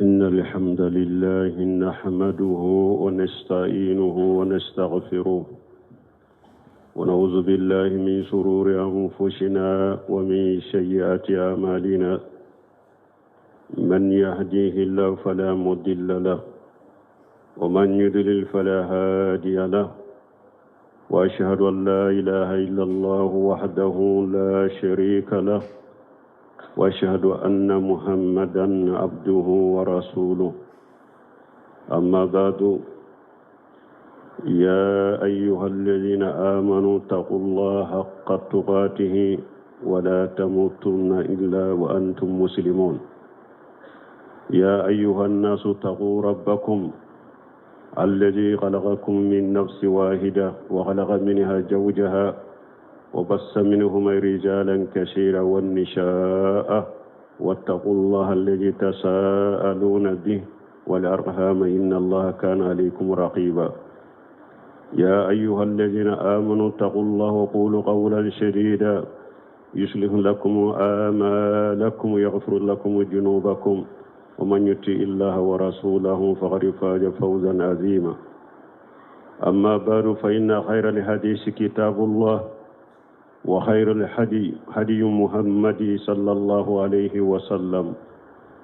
إن الحمد لله نحمده ونستعينه ونستغفره ونعوذ بالله من شرور أنفسنا ومن سيئات أعمالنا. من يهديه الله فلا مضل له ومن يضلل فلا هادي له، وأشهد أن لا إله إلا الله وحده لا شريك له، وأشهد أن محمدا عبده ورسوله. أما بعد، يا أيها الذين آمنوا اتقوا الله حق تقاته ولا تموتن إلا وأنتم مسلمون. يا أيها الناس اتقوا ربكم الذي خلقكم من نفس واحدة وخلق منها زوجها وبث منهما رجالا كثيرا والنساء، واتقوا الله الذي تساءلون به والأرحام إن الله كان عليكم رقيبا. يا أيها الذين آمنوا اتقوا الله وقولوا قولا سديدا يصلح لكم أعمالكم ويغفر لكم ذنوبكم، ومن يطع الله ورسوله فقد فاز فوزا عظيما. أما بعد، فإن خير الحديث كتاب الله، وخير الهدي هدي محمد صلى الله عليه وسلم،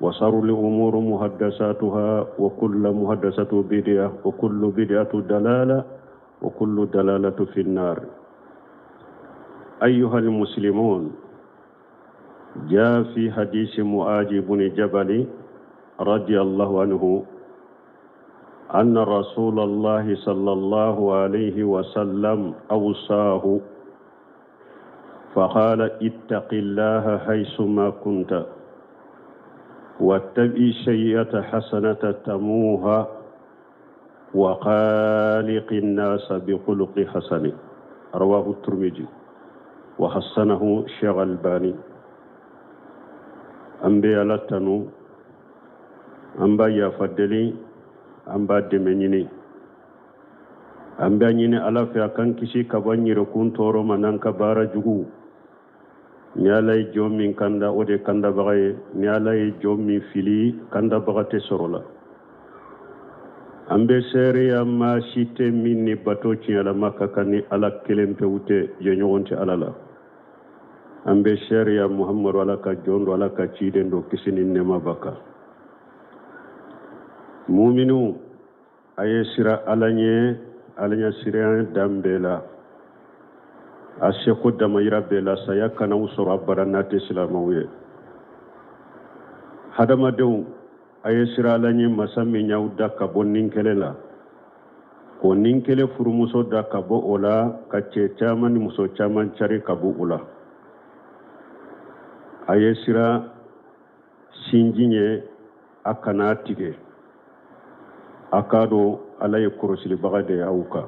وشر الأمور محدثاتها، وكل محدثة بدعة، وكل بدعة ضلالة، وكل ضلالة في النار. أيها المسلمون، جاء في حديث معاذ بن جبل رضي الله عنه أن رسول الله صلى الله عليه وسلم أوصاه فقال: اتق الله حيثما كنت، واتبع السيئة حسنة تموها، وخالق الناس بخلق حسن. رواه الترمذي وحسنه الشيخ الألباني. أنبياء لتنو أنبا يفضلي أنبا دمنيني أنبا نيني على في أكان كشي كباني ركون تورو منان كبارا جغو نيالاي جوم من كندا ودي كندا بغاي نيالاي جوم من فيلي كندا بغاتي سرولا. أنبا سيري أما شيتي مني باتوشي على مكا كاني على كلم بيوتي جنيوانتي على لا. أنبا سيري محمد ولا كجون ولا كجيدن دو كسيني نما بكا. Muminu aye sira alanya sira dambela aseko damayira bela saya kana usoro baranate islamawiye hadamadenw aye sira alanya masami nyawda kabo ninkelela ko ninkele furumuso da kabo ola kace chaman muso chaman chari kabo ola aye sira sinjinye akana tige akado alaye korosili bagade auka.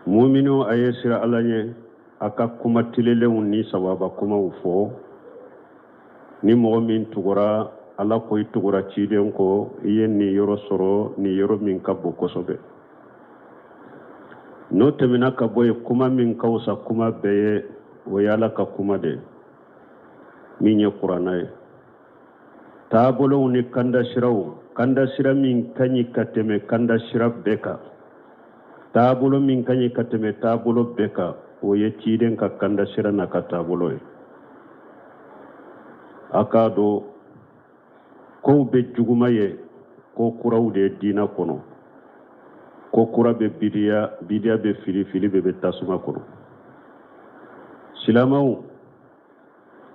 Muminu aye sira alaye aka kuma tilelew ni sababa kuma ufo ni mogo min tugura ala koy tugura ciden ko iyen ni yoro soro ni yoro min kabbo kosobe no temina kaboye kuma min kawsa kuma beye wayala ka kuma de min ye qur'anaye tabolo ni kanda shiraw kanda shira min kanyi kateme kanda shira beka tabulo min kanyi kateme tabulo beka o ye ciden ka kanda shira na ka tabulo akado ko be juguma ye ko kuraw de dina kono ko kura be bidia be fili be tasuma kono silamaw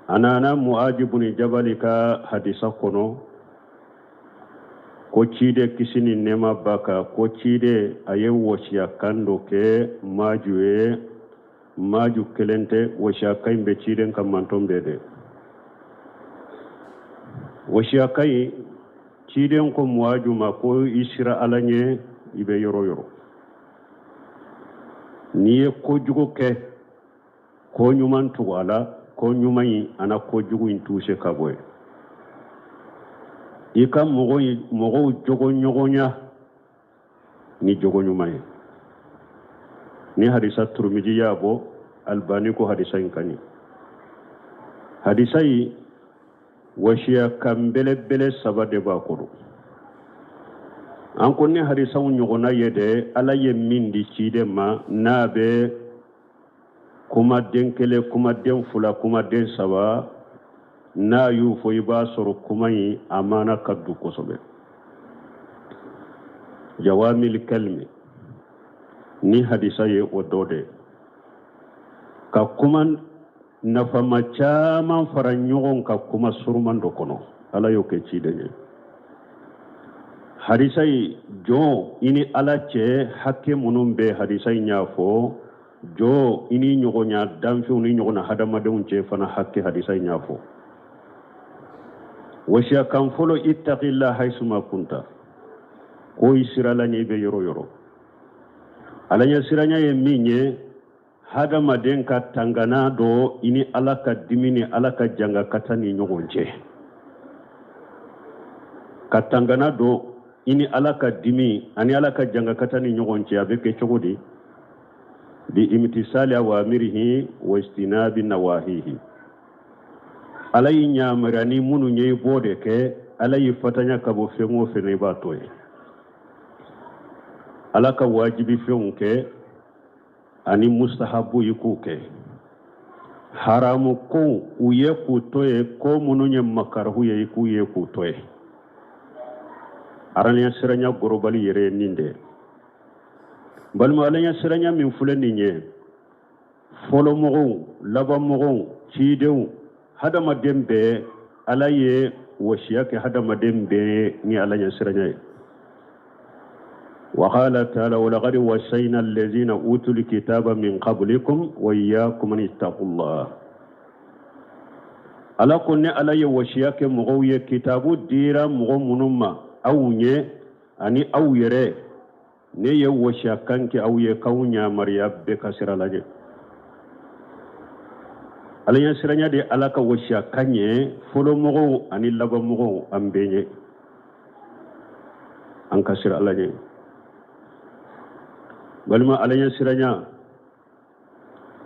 anana muajibuni jabali ka hadisa kono ko cide kisini nema baka ko cide aye wosiya kando ke maju kelente wosiya kay be ciden kam manton bede wosiya kay ciden ko muaju ma ko isra alanye ibe yoro niye ko jugo ke ko nyuman tuwala ko nyumai ana ko jugo intuse kaboy ika mogo jogo nyogonya ni jogo nyumai ni hadisa turmiji yabo albani ko hadisa inkani hadisa yi wasiya kan belebele saba de b'a kɔnɔ an ko ni hadisaw ɲɔgɔnna ye dɛ ala ye min di ciden ma n'a bɛ kumaden kelen kumaden fila kumaden saba n'a y'u fɔ i b'a sɔrɔ kuma in a mana ka du kosɛbɛ jawamil kalimi ni hadisa ye o dɔ de ka kuma nafama caman fara ɲɔgɔn ka kuma suruman dɔ kɔnɔ ala y'o kɛ ciden ye hadisa yi jɔn i ni ala cɛ hakɛ minnu bɛ hadisa yi y'a fɔ jɔn i ni ɲɔgɔnya danfɛnw ni ɲɔgɔnna hadamadenw cɛ fana hakɛ hadisa yi y'a fɔ wasiya kan fɔlɔ ittaqilla haisuma kunta ko i sirala ɲɛ i bɛ yɔrɔ yɔrɔ ala ɲɛ siranya ye min ye hadamaden ka tangana dɔ i ni ala ka dimi ni ala ka janga kata ni ɲɔgɔn cɛ ka tangana dɔ i ni ala ka dimi ani ala ka janga kata ni ɲɔgɔn cɛ a bɛ kɛ cogo di bi imtisali awamirihi wa istinabi nawahihi ala y'i ɲamara ni minnu ye i b'o de kɛ ala y'i fatanya ka bɔ fɛn o fɛn i b'a to ye ala ka wajibi fɛnw kɛ ani mustahabu yi k'u kɛ haramu ko u ye k'u to ye ko minnu ye makarahu ye i k'u ye k'u to ye aranya siranya gorobali yɛrɛ ye nin de balima alanya siranya min filɛ nin ye fɔlɔmɔgɔw labanmɔgɔw cidenw hadamaden bɛɛ ala ye wasiya kɛ hadamaden bɛɛ ni alanya siranya ye وقال تعالى ولقد وصينا الذين اوتوا الكتاب من قبلكم واياكم ان اتقوا الله ala ko ne ala ye wasiya kɛ mɔgɔw ye kitabu dira mɔgɔ minnu ma aw ɲɛ ani aw yɛrɛ ne ye wasiya kan kɛ aw ye k'aw ɲamariya bɛɛ ka sira lajɛ ala ɲɛ siranya de ala ka wasiya kan ye fɔlɔmɔgɔw ani labanmɔgɔw an bɛɛ ɲɛ an ka sira ala ɲɛ balima ala ɲɛ siranya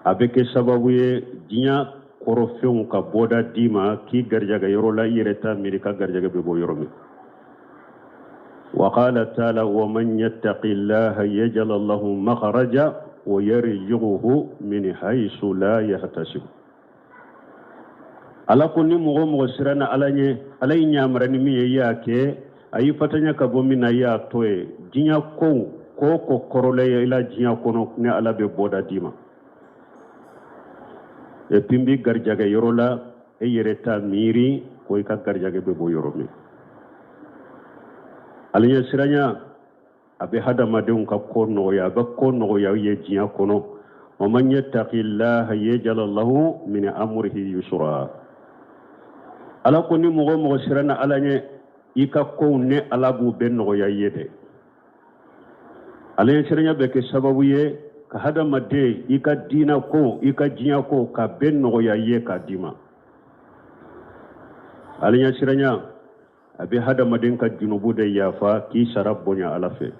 a bɛ kɛ sababu ye diɲɛ kɔrɔfɛnw ka bɔda d'i ma k'i garijɛgɛ yɔrɔ la i yɛrɛ t'a miiri ka garijɛgɛ bɛ bɔ yɔrɔ min وقال تعالى ومن يتق الله يجعل له مخرجا ويرزقه من حيث لا يحتسب ala ko ni mɔgɔ mɔgɔ siranna ala ɲɛ ala y'i ɲamara ni min ye i y'a kɛ a y'i fatanya ka bɔ min na i y'a to ye diɲɛ kow ko kɔrɔla ye i la diɲɛ kɔnɔ ni ala bɛ bɔda d'i ma et puis n bɛ garijɛgɛ yɔrɔ la e yɛrɛ t'a miiri ko i ka garijɛgɛ bɛ bɔ yɔrɔ min ala ɲɛ siranya a bɛ hadamadenw ka ko nɔgɔya a bɛ ko nɔgɔya ye diɲɛ kɔnɔ ومن يتق الله يجعل له من أمره يسرا ala ko ni mɔgɔ mɔgɔ siranna ala ɲɛ i ka kow ne ala b'u bɛɛ nɔgɔya i ye dɛ ala ɲɛ siranya bɛ kɛ sababu ye ka hadamaden i ka diina ko i ka diɲɛ ko ka bɛɛ nɔgɔya i ye k'a d'i ma ala ɲɛ siranya a bɛ hadamaden ka junubu de yafa k'i sara bonya ala fɛ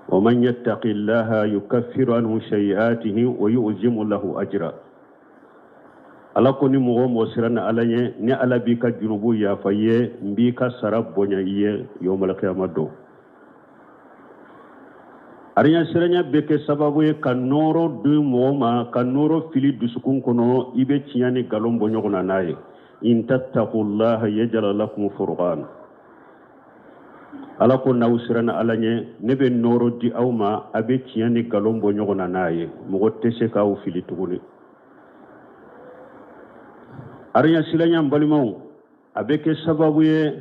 ومن يتق الله يكفر عنه سيئاته ويعظم له أجرا ala ko ni mɔgɔ mɔgɔ siranna ala ɲɛ ni ala b'i ka junubu yafa i ye n b'i ka sara bonya i ye yawmal qiyama don ariya siranya bɛ kɛ sababu ye ka nɔɔrɔ di mɔgɔ ma ka nɔɔrɔ fili dusukun kɔnɔ i bɛ tiɲɛ ni nkalon bɔ ɲɔgɔn na n'a ye in tattaqullaha yaj'al lakum furqan ala ko n'aw siranna ala ɲɛ ne bɛ nɔɔrɔ di aw ma a bɛ tiɲɛ ni nkalon bɔ ɲɔgɔn na n'a ye mɔgɔ tɛ se k'aw fili tuguni ariya siranya balimaw a bɛ kɛ sababu ye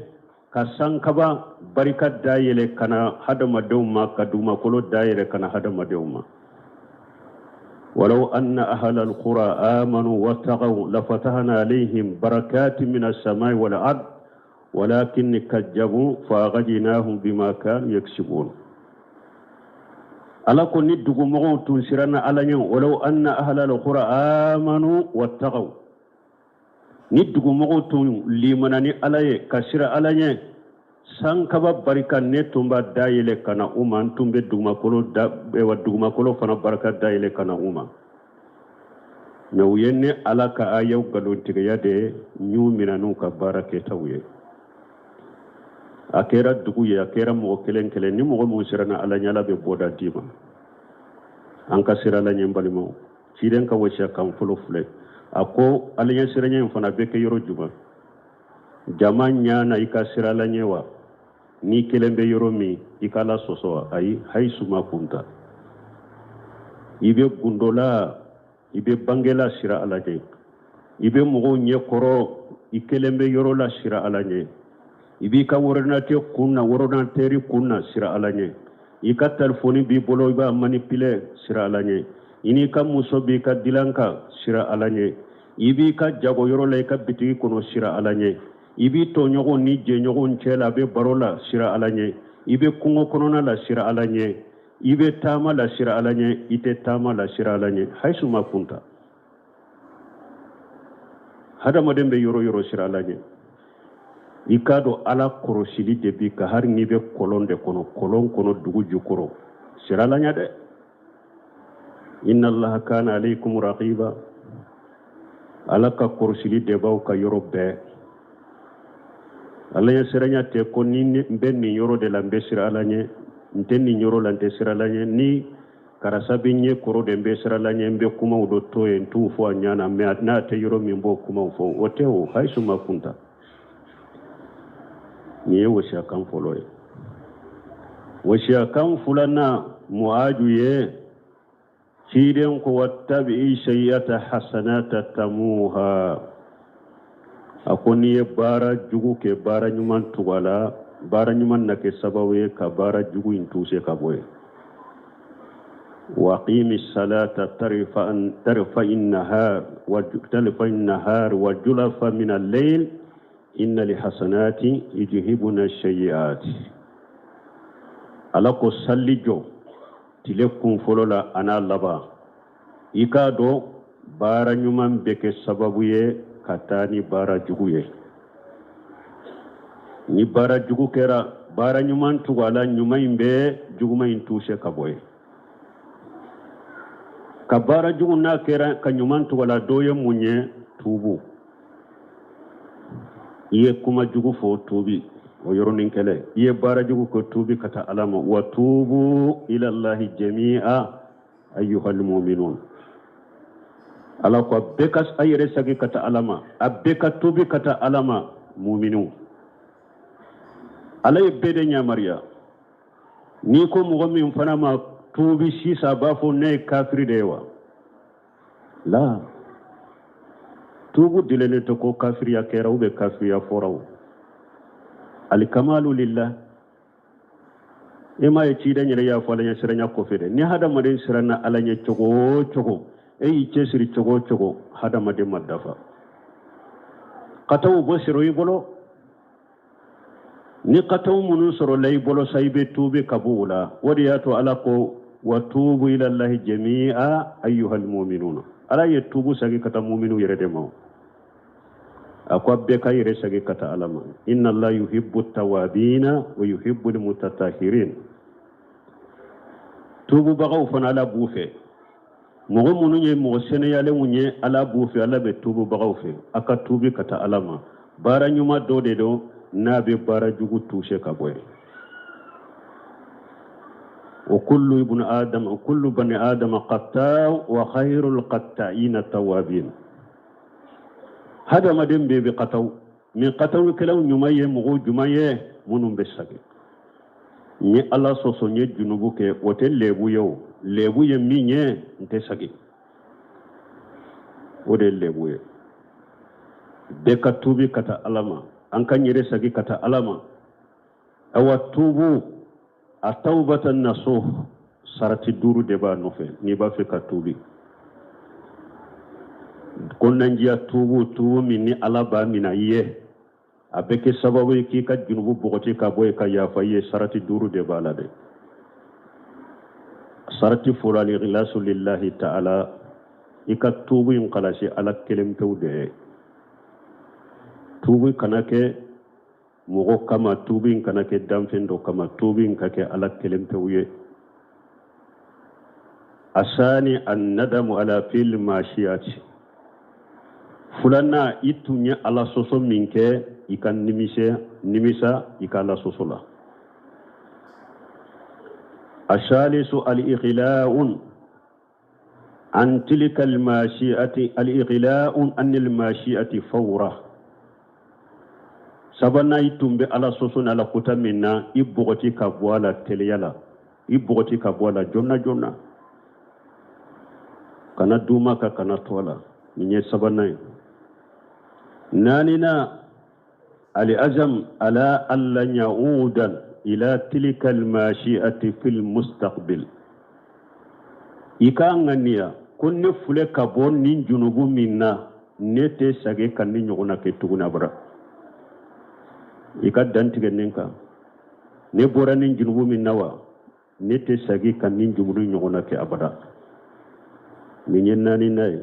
ka sankaba barika dayɛlɛ ka na hadamadenw ma ka dugumakolo dayɛlɛ ka na hadamadenw ma ولو أن أهل القرى آمنوا واتقوا لفتحنا عليهم بركات من السماء والأرض ولكن كذبوا فأغويناهم بما كانوا يكسبون ala ko ni dugumɔgɔw tun siranna ala ɲɛ ولو أن أهل القرى آمنوا واتقوا ni dugumɔgɔw tun limana ni ala ye ka sira ala ɲɛ sankaba barika ne tun b'a dayɛlɛ ka na u ma n tun bɛ dugumakolo fana barika dayɛlɛ ka na u ma na wuyenne alaka ayaw galon tigaya de nyumina nu ka barake tawye akera dugu ye akera mo kelen kelen ni mo mo sirana ala nyala be boda dima anka sirala nyembalimo ciden ka wosha kan fulo fule ako ala nya siranya fana be ke yoro juba jamanya na ika sirala nyewa ni kelen be yoro mi ikala soso ai hay suma kunta ibe gundola ibe bangela sira ala je ibe mo nye koro ikelen be yoro la sira ala je ibi ka woronate kunna woronateri kunna sira alanye ika telefoni bi bolo iba manipule sira alanye ini ka muso bi ka dilanka sira alanye ibi ka jago yoro la ka bitigi kono sira alanye ibi to nyogo ni je nyogo ncela be barola sira alanye ibe kungo kono na la sira alanye ibe tama la sira alanye ite tama la sira alanye haisu makunta hada madembe yoro yoro sira alanye ikado ala korosili debi ka har ni be kolon de kono kolon kono dugu jukoro siralanya de inna allaha kana alaykum raqiba ala ka korosili debaw ka yorobe alla ya siranya te ko ni ben ni yoro de lambe siralanye nten ni yoro lante siralanye ni karasabi nye koro de mbe siralanye mbe kuma udo to en tu fo nyana me na te yoro mi mbo kuma fo oteo haisu makunta ni wasiya kan folo ye wasiya kan fulana muaju ye ciden ko wattabi sayyata hasanata tamuha akoni ye bara jugu ke bara nyuman tugala bara nyuman na ke sabawe ka bara jugu intuse ka boye waqimi salata tarfa in-nahar wa talfa in-nahar wa julafa min al-layl inna li hasanati yujhibuna sayyiati alako sallijo tile kun folola ana laba ikado bara nyuman beke sababu ye katani bara jugu ye ni bara jugu kera bara nyuman tugala nyuman be juguma intuse kaboye ka bara jugu na kera ka nyuman tugala doye munye tubu iye kuma jugu fo tubi o yoronin kele iye bara jugu ko tubi kata alama wa tubu ila allahi jami'a ayyuhal mu'minun ala ko bekas ayre sagi kata alama abeka tubi kata alama mu'minu alay bede nya mariya ni ko mo min fana ma tubi sisa bafo ne kafiri dewa la tubu dilene to ko kafiriya kera ube kafiriya foraw alkamalu lillah ema e ciida nyere ya fala nya siranya ko fede ni hada maden sirana alanya chogo chogo e yice siri chogo chogo hada maden madafa qataw bosiro yibolo ni qataw munu soro lay bolo saybe tubi kabula wadi yato alako wa tubu ila allahi jami'a ayyuhal mu'minuna ala ye tubu sagi kata mu'minu yere de maw akwa beka yere sagi kata alama inna allaha yuhibbu at-tawabina wa yuhibbu al-mutatahhirin tubu bagaw fana ala bufe mogo munu nye mogo sene yale munye ala bufe ala be tubu bagaw fe aka tubi kata alama bara nyuma do de do na be bara jugu tushe kaboy وكل بني آدم قطاع وخير القطاعين التوابين هذا ما دم بقطاع من قطاع كلاو نمايه مغو جمايه منهم بساقي ني الله سوسو ني جنوبو كي وتل ليبو يو ليبو يمي ني انت ساقي ودل ليبو يو بكتوبي كتا ألما أنك نيري ساقي كتا ألما أو توبو التوبة النصوح صارت الدور دبا نوفي نيبا في كتوبي كنا نجي توبو مني على با من ايه ابيك سبب كي كجنوب بوغتي كابوي كيا فاي صارت الدور دبا لا دي صارت فلان اخلاص لله تعالى يكتوبو ينقلاشي على كلمه توده توبو كناكي mogo kama tubin kana ke damfendo kama tubin kake ala kelempe wuye asani an nadamu ala fil mashiyati fulanna itunya ala soso minke ikan nimisa ikala soso la. Ashalisu al-ighla'un an tilka al-mashi'ati al-ighla'un an al-mashi'ati fawra. Sabana itumbe ala soso na la kuta minna ibogoti kabwala teleyala ibogoti kabwala jonna kana duma ka kana tola ninye sabana nanina ali azam ala alla yaudan ila tilka almashi'ati fil mustaqbil ikangania kunne fule kabon nin junubu minna nete sage kan ni nyogona ke tuguna bara ika dantige nenka ne bora nin junubu minna wa nete sage kan ni junubu nyogona ke abada minyen nani nay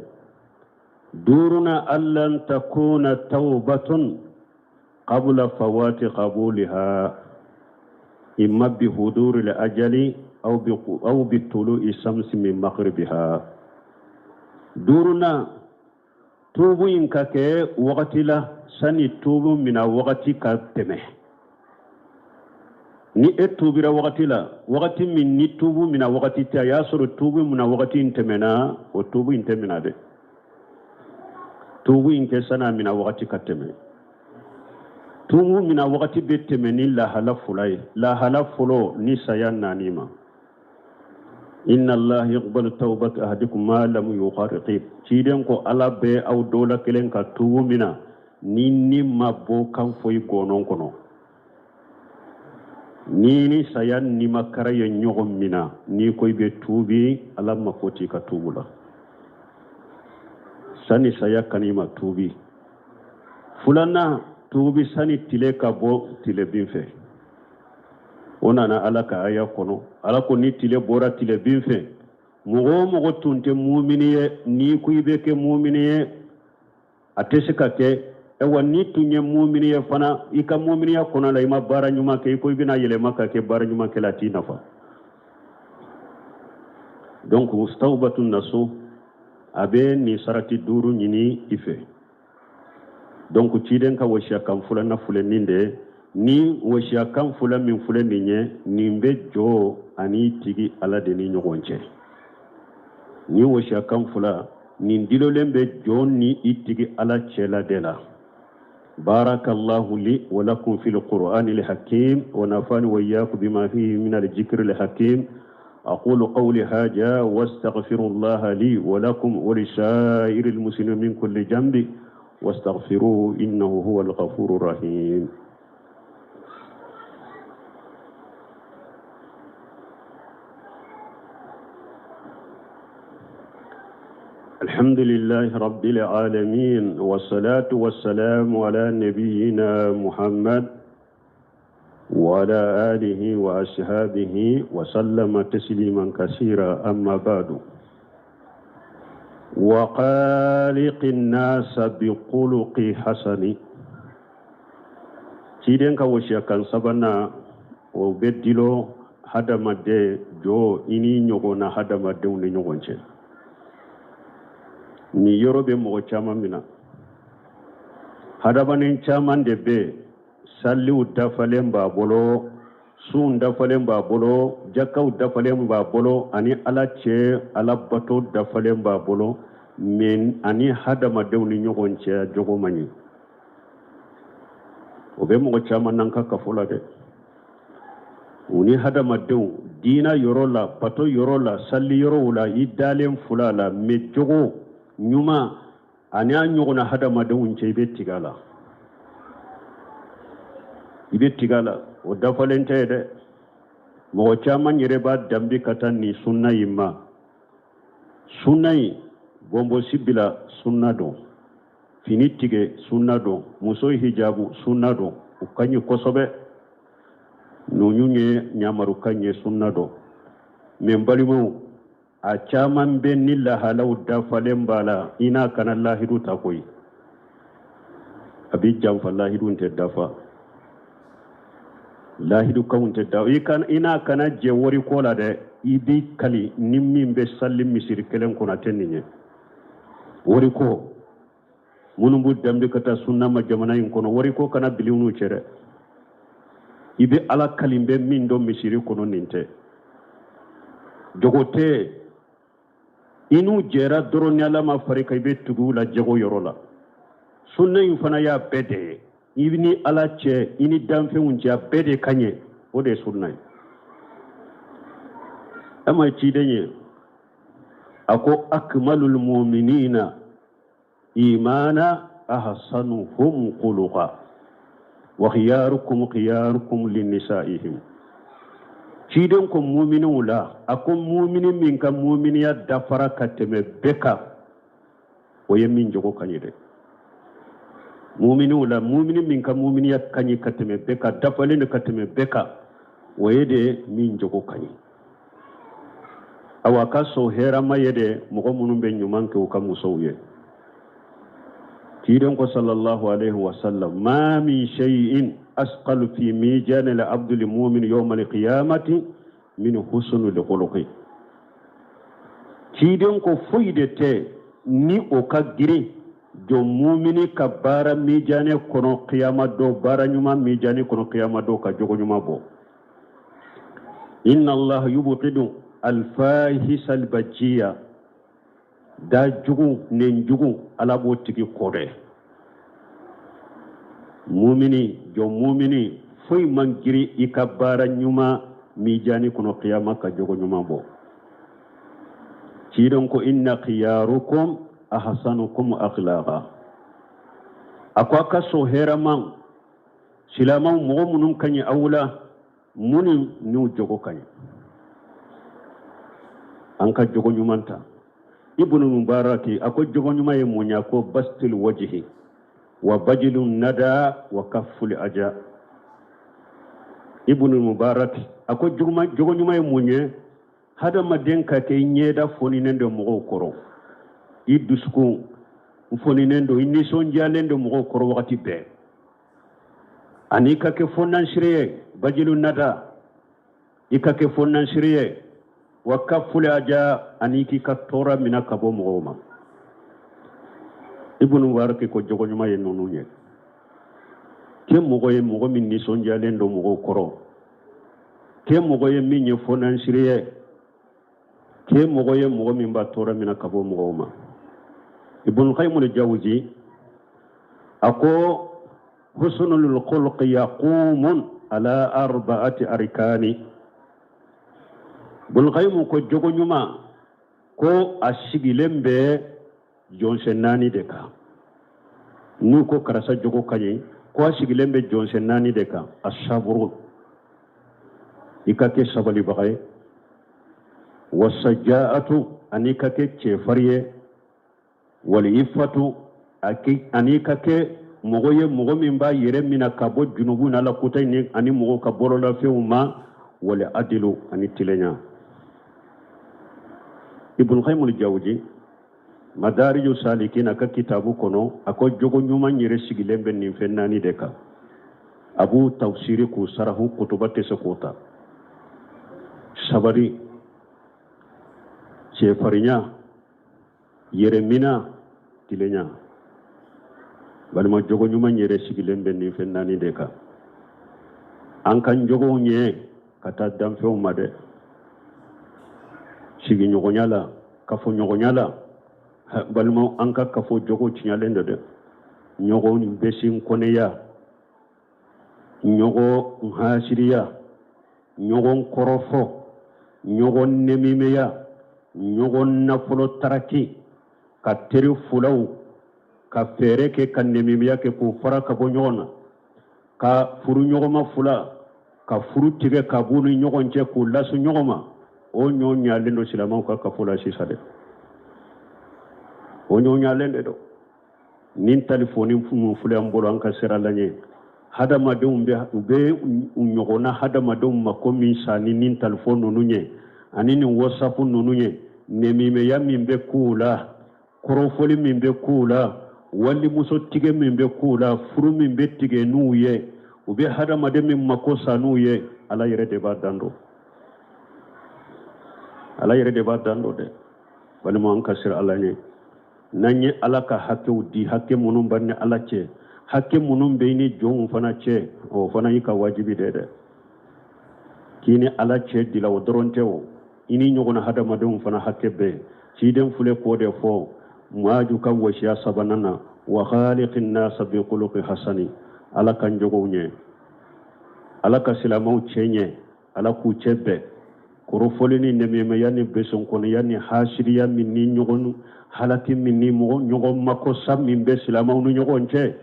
duruna allan takuna tawbatun qabla fawati qabuliha imma bi huduri al ajali aw bi tulu'i shamsi min maghribiha. Duruna tubu inka ke wakati la sani tubu mina wakati ka teme ni etubira wakati la wakati min ni tubu mina wakati ta yasuru tubu mina wakati intemena o tubu intemena de tubu inke sana mina wakati ka teme tubu mina wakati be teme ni la halafulo ni sayan nanima. Inna Allah yaqbalu tawbata ahadikum ma lam yuqarqib ciden ko ala be aw dola kelen ka tubu mina ni mabbo kan foy gonon kono ni sayan ni makara ye nyogom mina ni koy be tubi ala makoti ka tubula sani saya kanima tubi fulana tubi sani tile ka bo tile binfe onana ala ka aya kono ala ko ni tile bora tile binfe mogo tunte mu'miniye ni kuibe ke mu'miniye atesika ke ewa ni tunye mu'miniye fana ika mu'miniya kono la ima bara nyuma ke ko ibina yele maka ke bara nyuma ke latina fa. Donc mustawbatun nasu abe ni sarati duru nyini ife donc ciden ka washia kam fulana fuleninde ni washia kam fula min fuleninye nimbe jo ani tigi ala de ni nyogonche ni washia kam fula ni dilolembe jo ni itigi ala chela dela. Barakallahu li wa lakum fil qur'anil hakim wa nafani wa iyyakum bima fihi min al dhikril hakim. أقول قولي هذا واستغفر الله لي ولكم ولسائر المسلمين من كل جنب واستغفروه إنه هو الغفور الرحيم. الحمد لله رب العالمين والصلاة والسلام على نبينا محمد وعلى آله وأصحابه وسلم تسليما كثيرا. أما بعد وخالق الناس بخلق حسن تيدن كوشيا كان سبنا وبدلو هدما دي جو إني نيغونا هدما دي وني نيغونشي ni yorobe mo chama mina hadaba nin chaman de be salli udafalen ba bolo sun dafalen ba bolo jakau dafalen ba bolo ani ala che ala bato dafalen ba bolo men ani hadama dewni nyogon che jogo mani obe mo chama nan ka kafola de uni hadama dew dina yorola bato yorola salli yorola idalen fulala me jogo nyuma ani anyogona hadama dewun che be tigala ibe tigala o dafalente de mo chama nyere ba dambi katan ni sunna yimma sunnai bombo sibila sunna do finitige sunna do muso hijabu sunna do ukanyi kosobe no nyunye nyamaru kanye sunna do membalimo a chaman ben nilla halau dafalen bala ina kana lahidu takoy abijam fallahidu te dafa lahidu kawunte daw ina kana je wori kola de ibi kali nimmi be sallim misir kelen kona teninye wori ko munum bu dambe kata sunna ma jamana in kono wari ko kana biliwnu cere ibe ala kalimbe min do misiri kono ninte jogote inu jera doroni ala ma fari kay be tugu la jago yorola sunna in fana ya bede ibni ala ce ini damfe unja bede kanye o de sunna ama ci denye ako akmalul mu'minina imana ahsanuhum khuluqa wa khiyarukum linnisaihim ci den ko mu'minu la ako mu'minin min kan mu'miniya dafara kateme beka o yemin jogo kanye de mu'minu la mu'minin min kan mu'miniya kanye kateme beka dafalin kateme beka o yede min jogo kanye awaka so hera mayede mogo munum be nyuman ke ka musawye tidon ko sallallahu alaihi wasallam ma min shay'in asqal fi mizan al-abd al-mu'min yawm al-qiyamati min husnul khuluqi tidon ko fuidete ni o ka giri do mu'mini ka bara mizane kono qiyama do bara nyuma mizane kono qiyama do ka jogo nyuma bo inna allah yubqidu alfahis albajiya da jugu nen jugu ala bo tigi kore mumini jo mumini foy mangiri ikabara nyuma mi jani kono qiyama ka jogo nyuma bo cidon ko inna khiyarukum ahsanukum akhlaqa akwa ka so heraman silama mo munum kanyi awla muni nu jogo kanyi anka jogo nyumanta ibnu mubaraki ako jogo nyuma ye munya ko bastul wajhi wa bajlun nada wa kafful aja ibnu mubaraki ako jogo nyuma ye munye hada madenka ke nyeda foni nendo mo koro idusku foni nendo inni sonjale ndo mo koro wakati be anika ke fonan shiriye bajlun nada ikake fonan shiriye wakafule aja aniki katora mina kabo mgoma ibnu mubaraki ko jogo nyuma ye nonunye ke mogo min ni sonjale ndo mogo koro ke mogo ye min ye fonan shiriye ke mogo min ba tora mina kabo mgoma ibnu qayyim al-jawzi ako husnul khuluqi yaqumun ala arba'ati arkani bulqaymu ko jogo nyuma ko asigilembe jonse nani de ka nu ko karasa jogo kanye ko asigilembe jonse nani de ka ashaburu ikake sabali bagay wasajaatu anikake chefariye walifatu anikake mogo min ba yere mina kabo junubu na la kutay ni ani mogo ka borola feuma wala adilu ani tilenya ibn qayyim al-jawzi madariju salikin aka kitabu kono ako jogo nyuma nyere sigilembe ni fennani deka abu tafsiri ku sarahu kutubate sakota sabari chefarinya yeremina tilenya balma jogo nyuma nyere sigilembe ni fennani deka ankan jogo nye kata damfe umade sigi nyogonyala kafo nyogonyala balmo anka kafo jogo chinyalendo de nyogo besin koneya nyogo hasiriya nyogo korofo nyogo nemimeya nyogo nafolo taraki ka teri fulaw ka fere ke kan nemimeya ke ko fara ka bo nyona ka furu nyogoma fula ka furu tige ka bunu nyogo nje ko lasu nyogoma o nyonya lendo silama ka kafula sisade o nyonya lende do nin telefoni fumu fule ambolo anka seralanye hada madum be unyogona hada madum makomi sani nin telefon nunye anini whatsapp nunye nemime ya mimbe kula korofoli mimbe kula wali muso tige mimbe kula furu mimbe tige nuye ube hada mademi makosa nuye ala yere de badando ala yere de badando de bali mo anka sir ala ne nanyi ala ka hakkew di hakke munum banne ala ce hakke munum be ni jong fana ce o fana yi ka wajibi de kini ala ce di la doronte o ini nyogona hada madum fana hakke be ci dem fule ko de fo maaju ka wasiya sabanana wa khaliqin nas bi khuluqi hasani ala kan jogo nye ala ka silamau cenye ala ku cebe koro folini nememe yani beson kono yani hasiriya minni nyogonu halaki minni mo nyogon mako sam min be silamau nu nyogon ce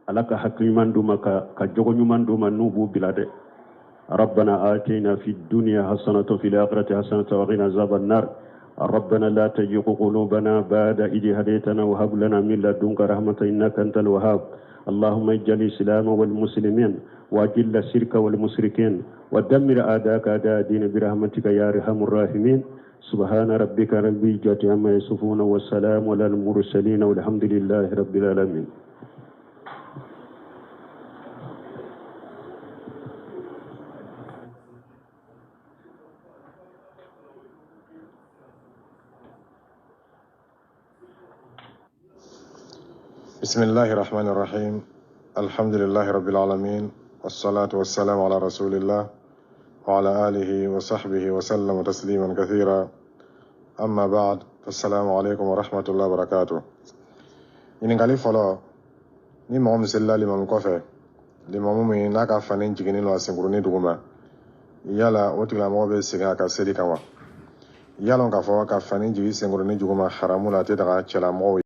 ala ka haklimandu maka ka jogo nyumandu manubu bilade ربنا آتنا في الدنيا حسنة وفي الآخرة حسنة وقنا عذاب النار ربنا لا تزغ قلوبنا بعد إذ هديتنا وهب لنا من لدنك رحمة إنك أنت الوهاب اللهم اجعل الإسلام والمسلمين وأذل الشرك والمشركين ودمر أعداءك أعداء الدين برحمتك يا أرحم الراحمين سبحان ربك رب العزة عما يصفون والسلام على المرسلين والحمد لله رب العالمين. بسم الله الرحمن الرحيم الحمد لله رب العالمين والصلاة والسلام على رسول الله وعلى آله وصحبه وسلم تسليما كثيرا أما بعد السلام عليكم ورحمة الله وبركاته ينقالي فلو ni mɔgɔ min selila limamu kɔfɛ limamu min n'a ka fani jiginni lo a senkurunin duguma yala o tigilamɔgɔ bɛ segin a ka seli kan wa yala k'a fɔ ka fani jigi senkurunin duguma haramu la a tɛ daga cɛlamɔgɔw